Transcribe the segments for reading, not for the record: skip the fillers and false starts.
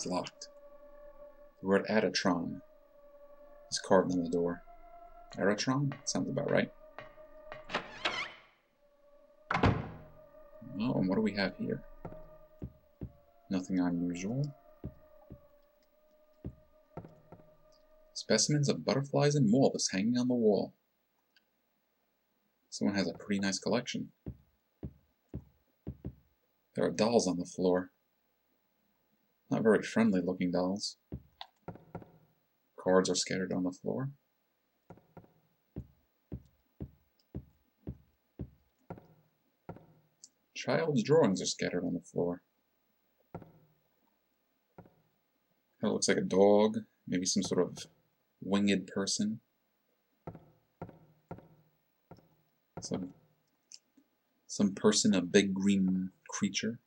It's locked. The word Adatron is carved on the door. Adatron? Sounds about right. Oh, and what do we have here? Nothing unusual. Specimens of butterflies and moths hanging on the wall. Someone has a pretty nice collection. There are dolls on the floor. Not very friendly looking dolls. Cards are scattered on the floor. Child's drawings are scattered on the floor. It looks like a dog, maybe some sort of winged person. Some person, a big green creature.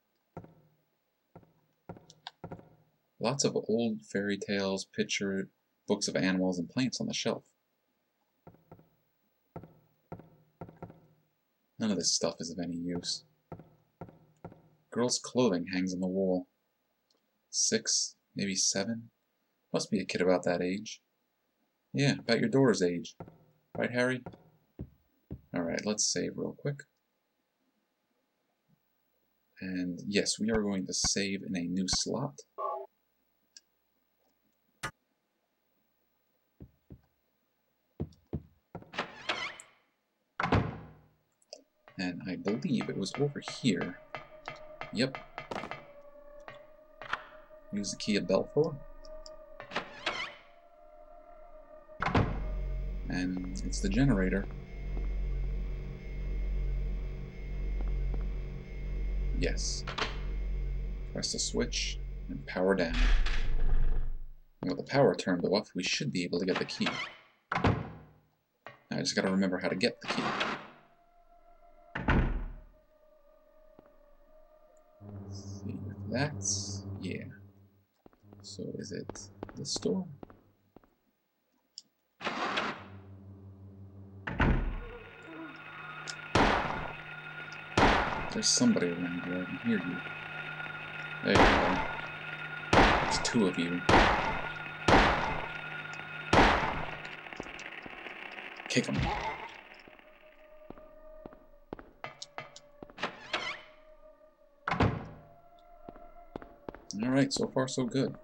Lots of old fairy tales, picture books of animals and plants on the shelf. None of this stuff is of any use. Girl's clothing hangs on the wall. 6, maybe 7. Must be a kid about that age. Yeah, about your daughter's age. Right, Harry? Alright, let's save real quick. And yes, we are going to save in a new slot. And I believe it was over here. Yep. Use the key of Belfour. And it's the generator. Yes. Press the switch and power down. And with the power turned off, we should be able to get the key. Now I just gotta remember how to get the key. Let's see if that's... yeah. So is it this door? There's somebody around here. I can hear you. There you are. There's 2 of you. Kick them. Alright, so far so good.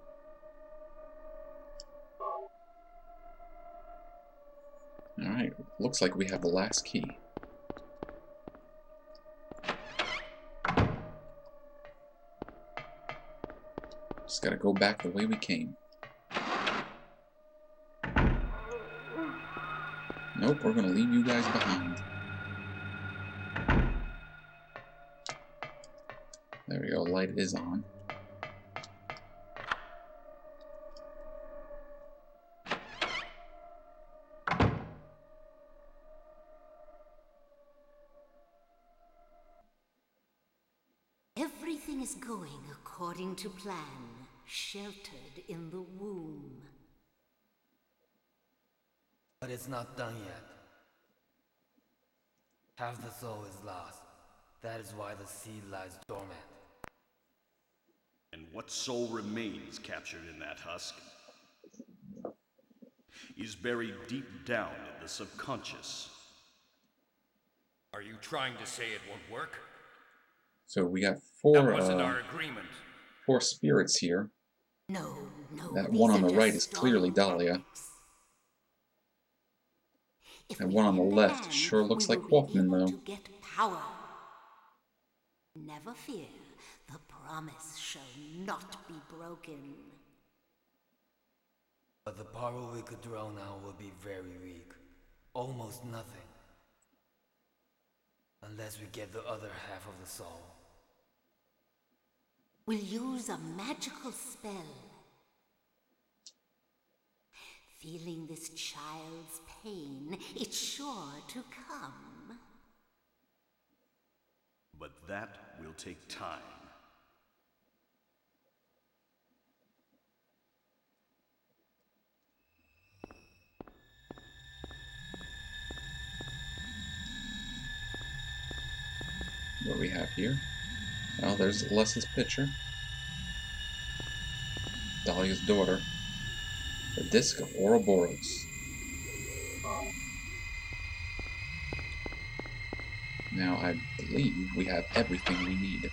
Alright, looks like we have the last key. Just gotta go back the way we came. Nope, we're gonna leave you guys behind. There we go, light is on. Everything is going according to plan, sheltered in the womb. But it's not done yet. Half the soul is lost. That is why the seed lies dormant. And what soul remains captured in that husk is buried deep down in the subconscious. Are you trying to say it won't work? So we got That wasn't our agreement. 4 spirits here. No. That these one on are the just right is clearly strong Dahlia. tactics. If And we one on the hand left hand, sure looks we like will be Hoffman, able though. to get power. Never fear, the promise shall not be broken. But the power we could draw now will be very weak. Almost nothing. Unless we get the other half of the soul. We'll use a magical spell. Feeling this child's pain, it's sure to come. But that will take time. What do we have here? Well, there's Alessa's picture. Dahlia's daughter. The Disc of Ouroboros. Now I believe we have everything we need.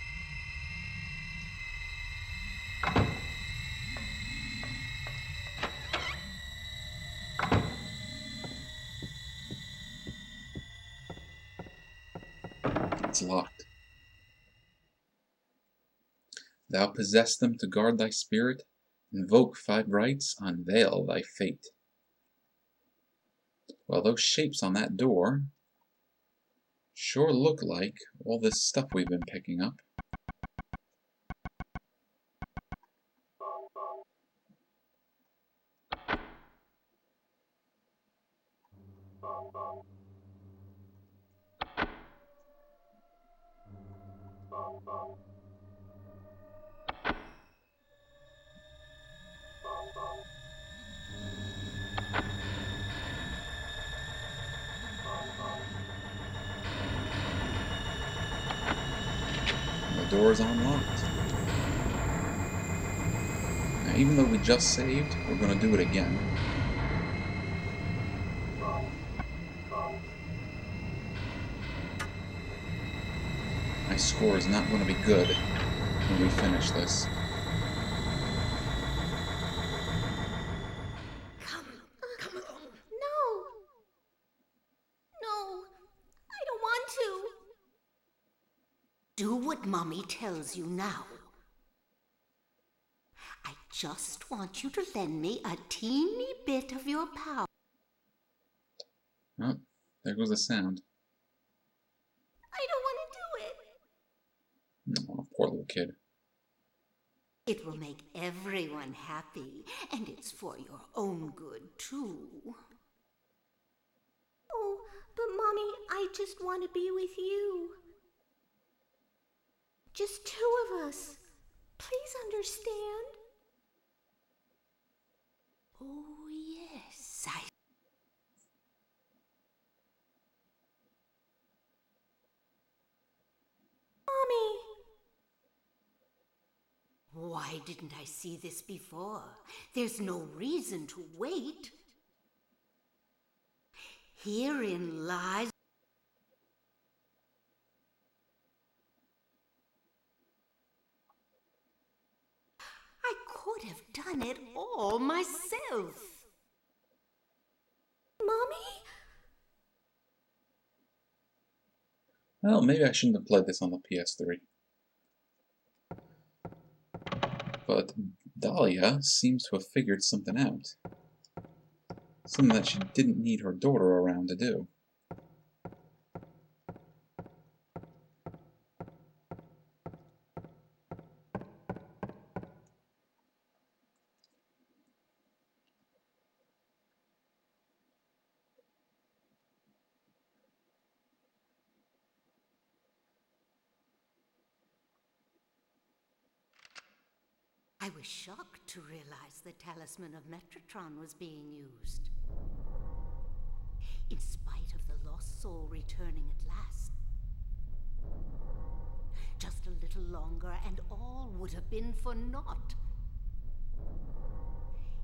It's locked. Thou possess them to guard thy spirit, invoke 5 rights, unveil thy fate. Well, those shapes on that door sure look like all this stuff we've been picking up. The door is unlocked. Now, even though we just saved, we're going to do it again. My score is not going to be good when we finish this. Come along. No. No, I don't want to. Do what Mommy tells you now. I just want you to lend me a teeny bit of your power. Oh, there goes the sound. I don't want to do it. Oh, poor little kid. It will make everyone happy, and it's for your own good, too. Oh, but Mommy, I just want to be with you. Just 2 of us. Please understand. Oh, yes, Mommy! Why didn't I see this before? There's no reason to wait. Herein lies... I could have done it all myself. Mommy? Well, maybe I shouldn't have played this on the PS3. But Dahlia seems to have figured something out. Something that she didn't need her daughter around to do. I was shocked to realize the talisman of Metatron was being used. In spite of the lost soul returning at last. Just a little longer and all would have been for naught.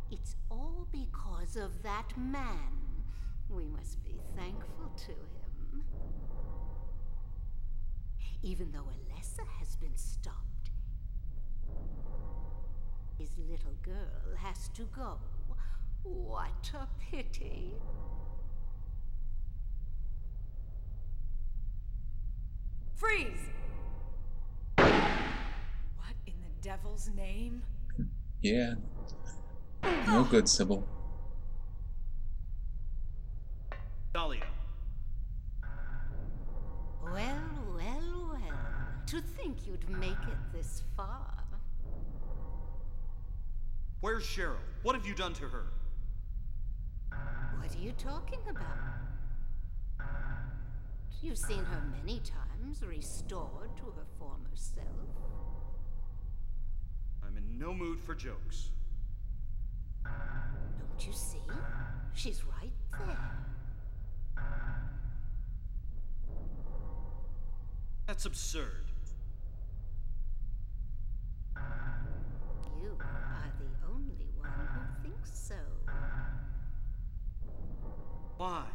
It's all because of that man. We must be thankful to him. Even though Alessa has been stopped, his little girl has to go. What a pity. Freeze! What in the devil's name? Yeah. No good, Sybil. Dahlia. Well, well, well. To think you'd make it this far. Where's Cheryl? What have you done to her? What are you talking about? You've seen her many times, restored to her former self. I'm in no mood for jokes. Don't you see? She's right there. That's absurd. You are the only so. Why?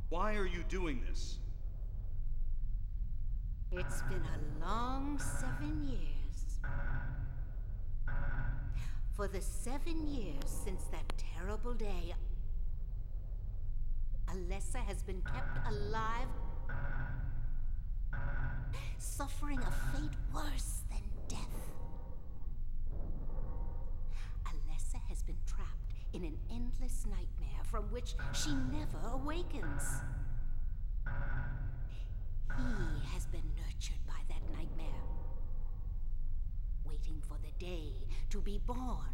Why are you doing this? It's been a long 7 years. For the 7 years since that terrible day, Alessa has been kept alive, suffering a fate worse than death. Alessa has been trapped in an endless nightmare from which she never awakens. He has been nurtured by that nightmare, waiting for the day to be born.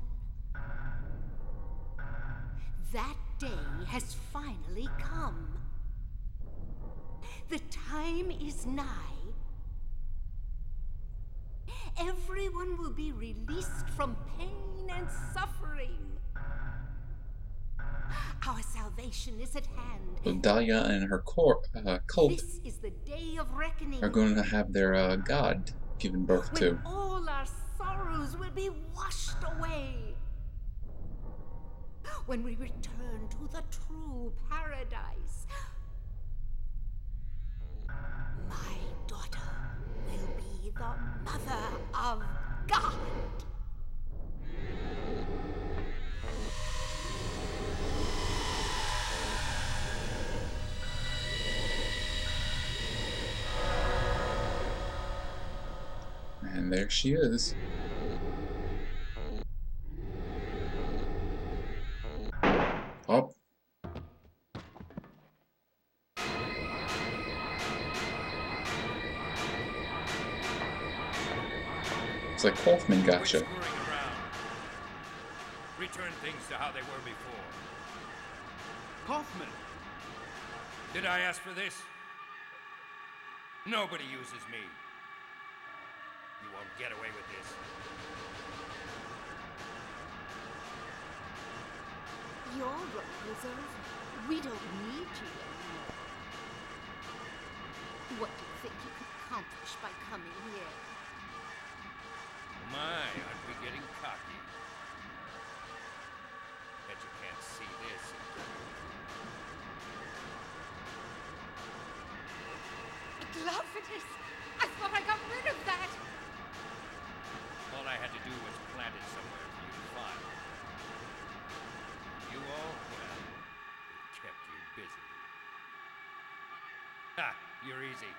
That day has finally come. The time is nigh. Everyone will be released from pain and suffering. Our salvation is at hand. So Dahlia and her cult This is the day of reckoning. are going to have their god given birth to. When all our sorrows will be washed away. When we return to the true paradise. My daughter will be the mother of God. And there she is. Oh. It's like Kaufman Quit gotcha. screwing around. Return things to how they were before. Kaufman! Did I ask for this? Nobody uses me. You won't get away with this. Your role is over. We don't need you anymore. What do you think you could accomplish by coming here? My, aren't we getting cocky? Bet you can't see this. Gluffiness! I thought I got rid of that! All I had to do was plant it somewhere for you to find. You all, well, it kept you busy. Ha! You're easy.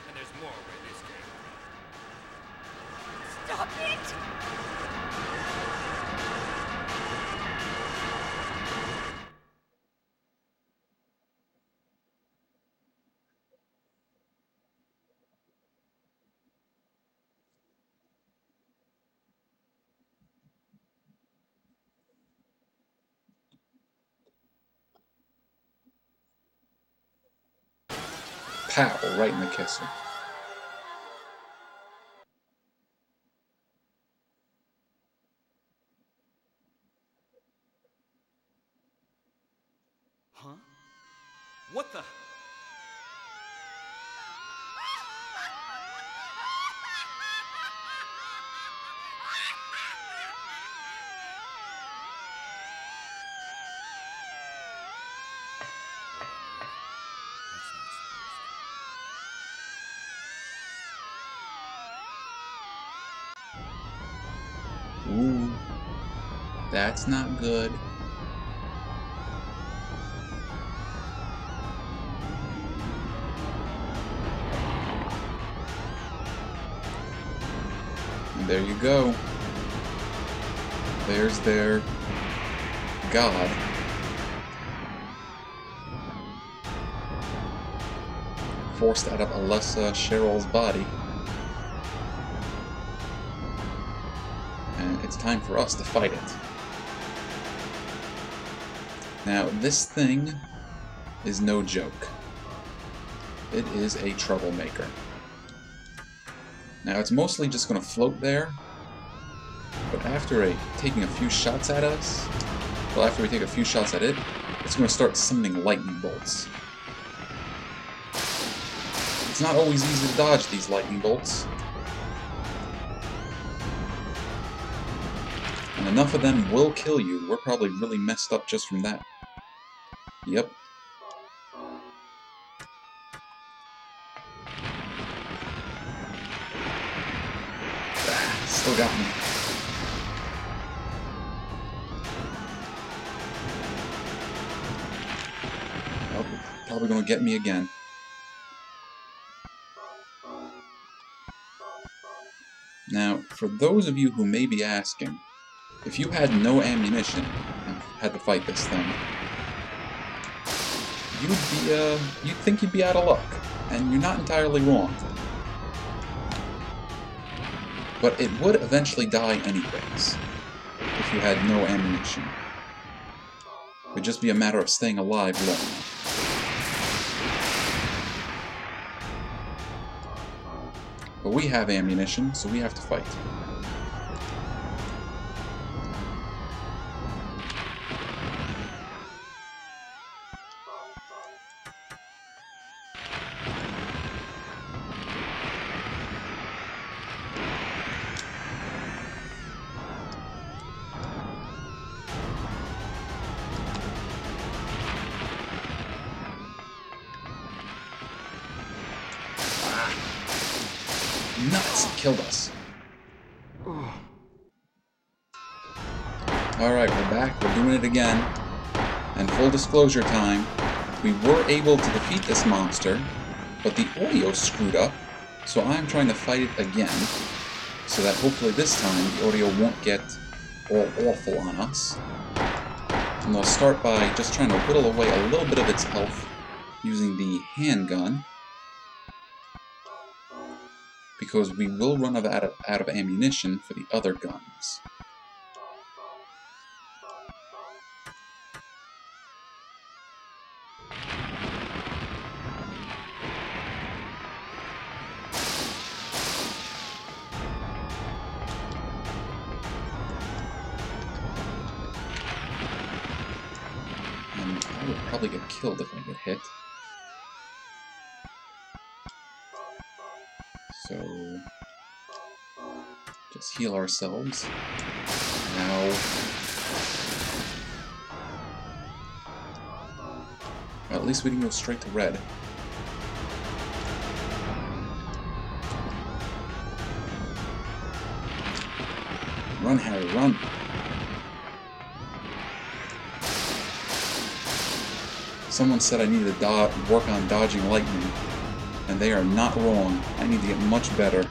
And there's more where this came from. Stop it! Pow, right in the kisser. Huh? What the? Ooh, that's not good. And there you go. There's their god. Forced out of Alessa Cheryl's body. And it's time for us to fight it. Now, this thing is no joke. It is a troublemaker. Now, it's mostly just going to float there, but after taking a few shots at us, well, after we take a few shots at it, it's going to start summoning lightning bolts. It's not always easy to dodge these lightning bolts. And enough of them will kill you. We're probably really messed up just from that. Yep. Ah, still got me. Oh, probably gonna get me again. Now, for those of you who may be asking, if you had no ammunition and had to fight this thing, you'd think you'd be out of luck, and you're not entirely wrong. But it would eventually die anyways, if you had no ammunition. It would just be a matter of staying alive long enough. But we have ammunition, so we have to fight. Nuts! Killed us. Alright, we're back. We're doing it again. And full disclosure time, we were able to defeat this monster, but the audio screwed up, so I'm trying to fight it again, so that hopefully this time the audio won't get all awful on us. And I'll start by just trying to whittle away a little bit of its health using the handgun, because we will run out of ammunition for the other guns. And I would probably get killed if I get hit. So, just heal ourselves. Ow. Well, at least we didn't go straight to red. Run, Harry, run! Someone said I needed to work on dodging lightning, and they are not wrong. I need to get much better.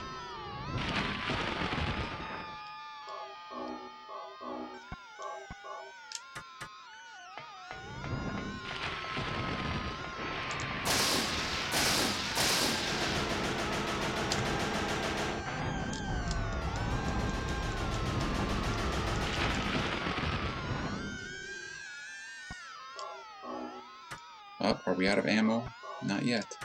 Oh, are we out of ammo? Not yet.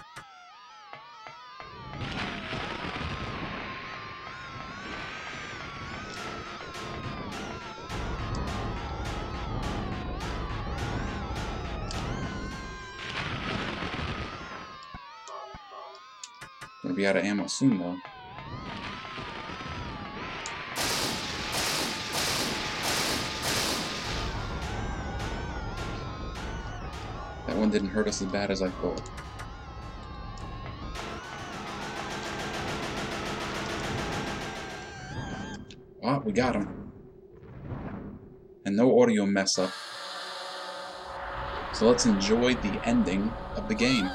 Gonna be out of ammo soon, though. That one didn't hurt us as bad as I thought. Ah, we got him. And no audio mess up. So let's enjoy the ending of the game.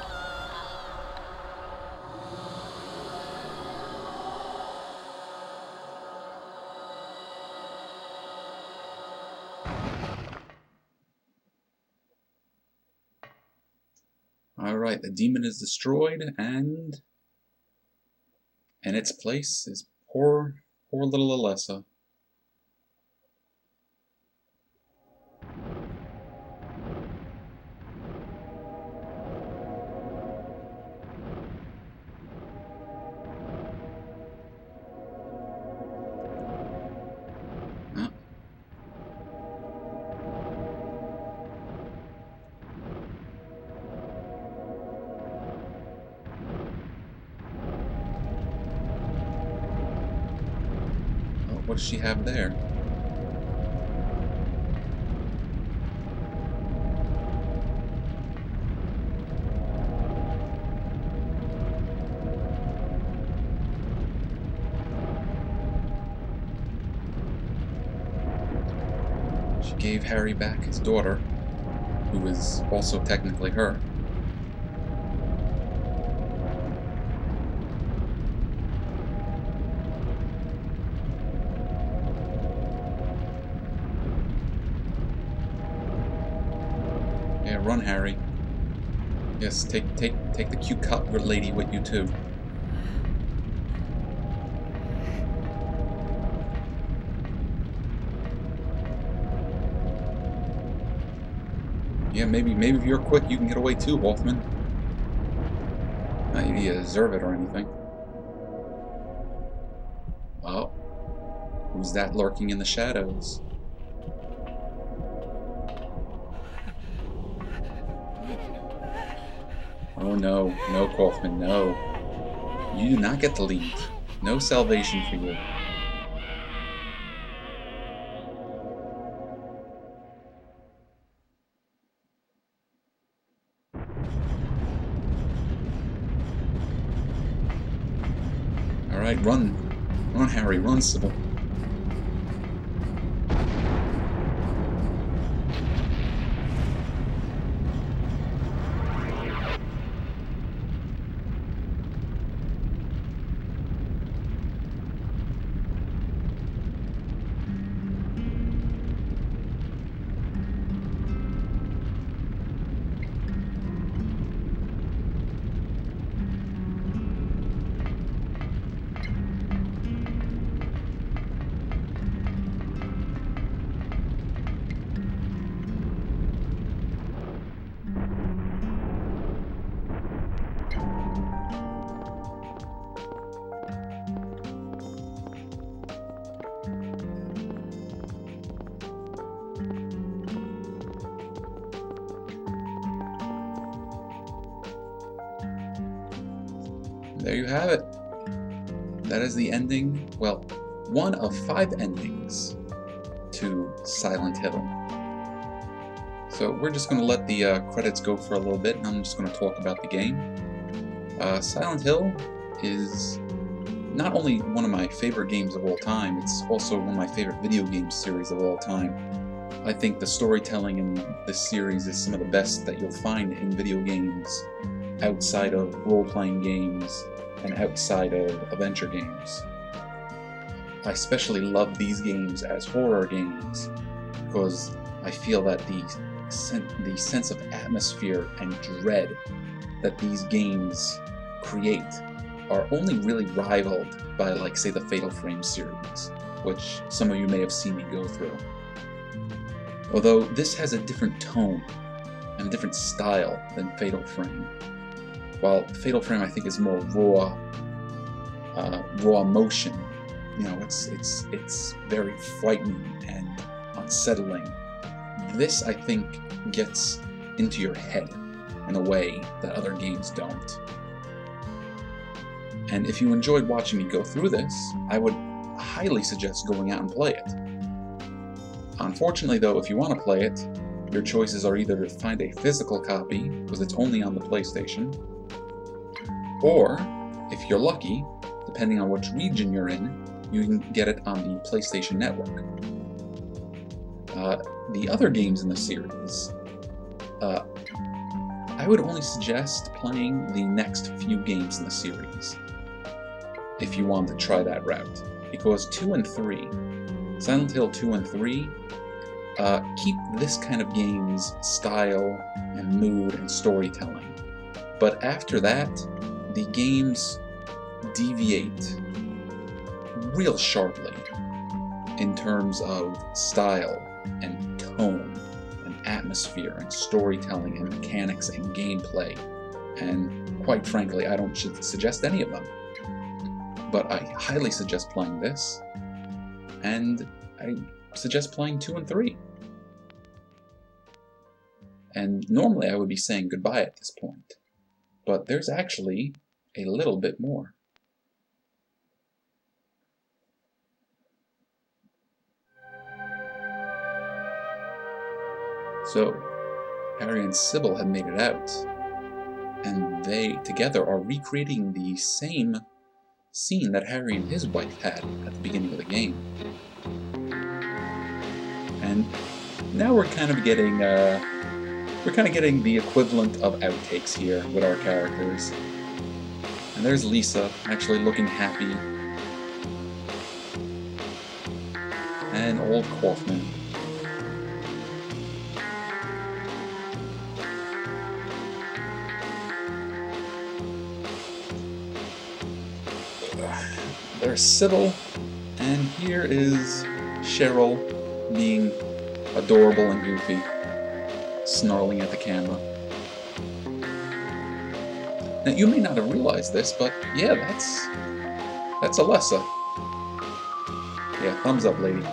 Alright, the demon is destroyed, and in its place is poor little Alessa. What does she have there? She gave Harry back his daughter, who is also technically her. Yeah, run, Harry. Yes, take the cute cutlet lady with you too. Yeah, maybe if you're quick, you can get away too, Hoffman. Not that you deserve it or anything. Oh, who's that lurking in the shadows? Oh no, no, Kaufman, no. You do not get to leave. No salvation for you. Alright, run. Run, Harry, run, Sybil. There you have it. That is the ending, well, one of 5 endings to Silent Hill. So we're just going to let the credits go for a little bit, and I'm just going to talk about the game. Silent Hill is not only one of my favorite games of all time, it's also one of my favorite video game series of all time. I think the storytelling in this series is some of the best that you'll find in video games outside of role-playing games and outside of adventure games. I especially love these games as horror games because I feel that the sense of atmosphere and dread that these games create are only really rivaled by, like, say, the Fatal Frame series, which some of you may have seen me go through. Although this has a different tone and a different style than Fatal Frame. While Fatal Frame, I think, is more raw emotion. You know, it's very frightening and unsettling. This, I think, gets into your head in a way that other games don't. And if you enjoyed watching me go through this, I would highly suggest going out and play it. Unfortunately, though, if you want to play it, your choices are either to find a physical copy, because it's only on the PlayStation, or, if you're lucky, depending on which region you're in, you can get it on the PlayStation Network. The other games in the series, I would only suggest playing the next few games in the series, if you want to try that route. Because 2 and 3, Silent Hill 2 and 3, keep this kind of game's style and mood and storytelling. But after that, the games deviate real sharply in terms of style and tone and atmosphere and storytelling and mechanics and gameplay. And quite frankly, I don't suggest any of them. But I highly suggest playing this, and I suggest playing 2 and 3. And normally I would be saying goodbye at this point, but there's actually a little bit more. So, Harry and Sybil have made it out, and they together are recreating the same scene that Harry and his wife had at the beginning of the game. And now we're kind of getting the equivalent of outtakes here with our characters. And there's Lisa, actually looking happy. And old Kaufman. There's Sybil, and here is Cheryl being adorable and goofy, snarling at the camera. Now, you may not have realized this, but yeah, that's Alessa. Yeah, thumbs up, lady.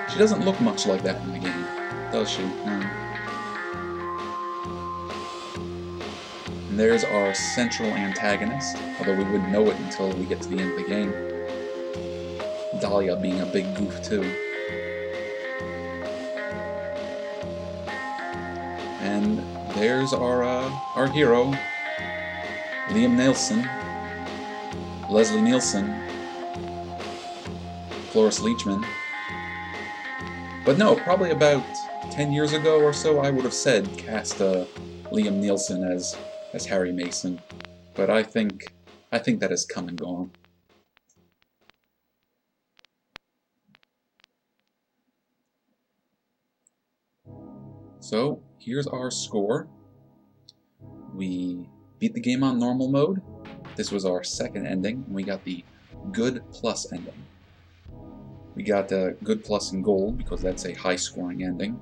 She doesn't look much like that in the game, does she? No. And there's our central antagonist, although we wouldn't know it until we get to the end of the game. Dahlia being a big goof too. And there's our hero, Liam Nielsen, Leslie Nielsen, Cloris Leachman. But no, probably about 10 years ago or so, I would have said cast Liam Nielsen as Harry Mason. But I think that has come and gone. So, here's our score. We beat the game on normal mode. This was our second ending, and we got the good plus ending. We got the good plus in gold, because that's a high-scoring ending.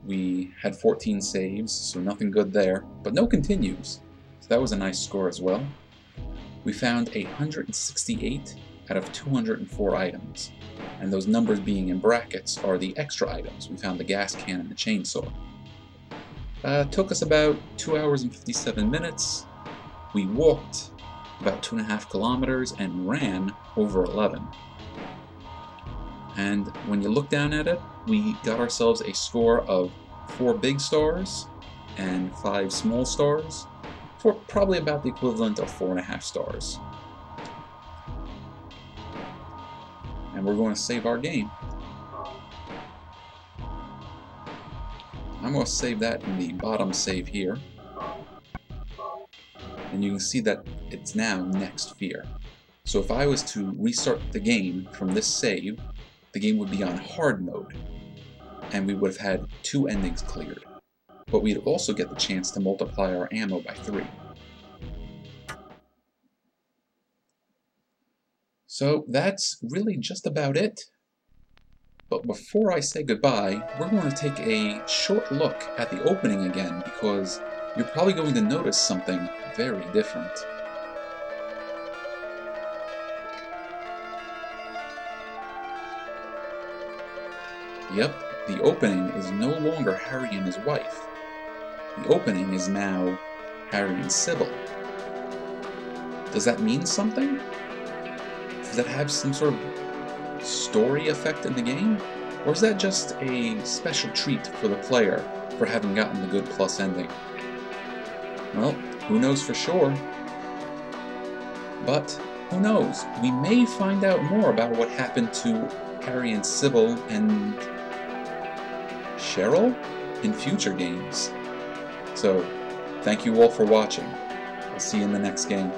We had 14 saves, so nothing good there, but no continues. So that was a nice score as well. We found 168 out of 204 items, and those numbers being in brackets are the extra items. We found the gas can and the chainsaw. Took us about 2 hours and 57 minutes. We walked about 2.5 kilometers and ran over 11. And when you look down at it, we got ourselves a score of 4 big stars and 5 small stars, for probably about the equivalent of 4.5 stars. And we're going to save our game. I'm going to save that in the bottom save here. And you can see that it's now next fear. So if I was to restart the game from this save, the game would be on hard mode, and we would have had 2 endings cleared. But we'd also get the chance to multiply our ammo by 3. So that's really just about it. But before I say goodbye, we're going to take a short look at the opening again, because you're probably going to notice something very different. Yep, the opening is no longer Harry and his wife. The opening is now Harry and Sybil. Does that mean something? Does that have some sort of story effect in the game? Or is that just a special treat for the player for having gotten the good plus ending? Well, who knows for sure? But who knows? We may find out more about what happened to Harry and Sybil and Cheryl in future games. So, thank you all for watching. I'll see you in the next game.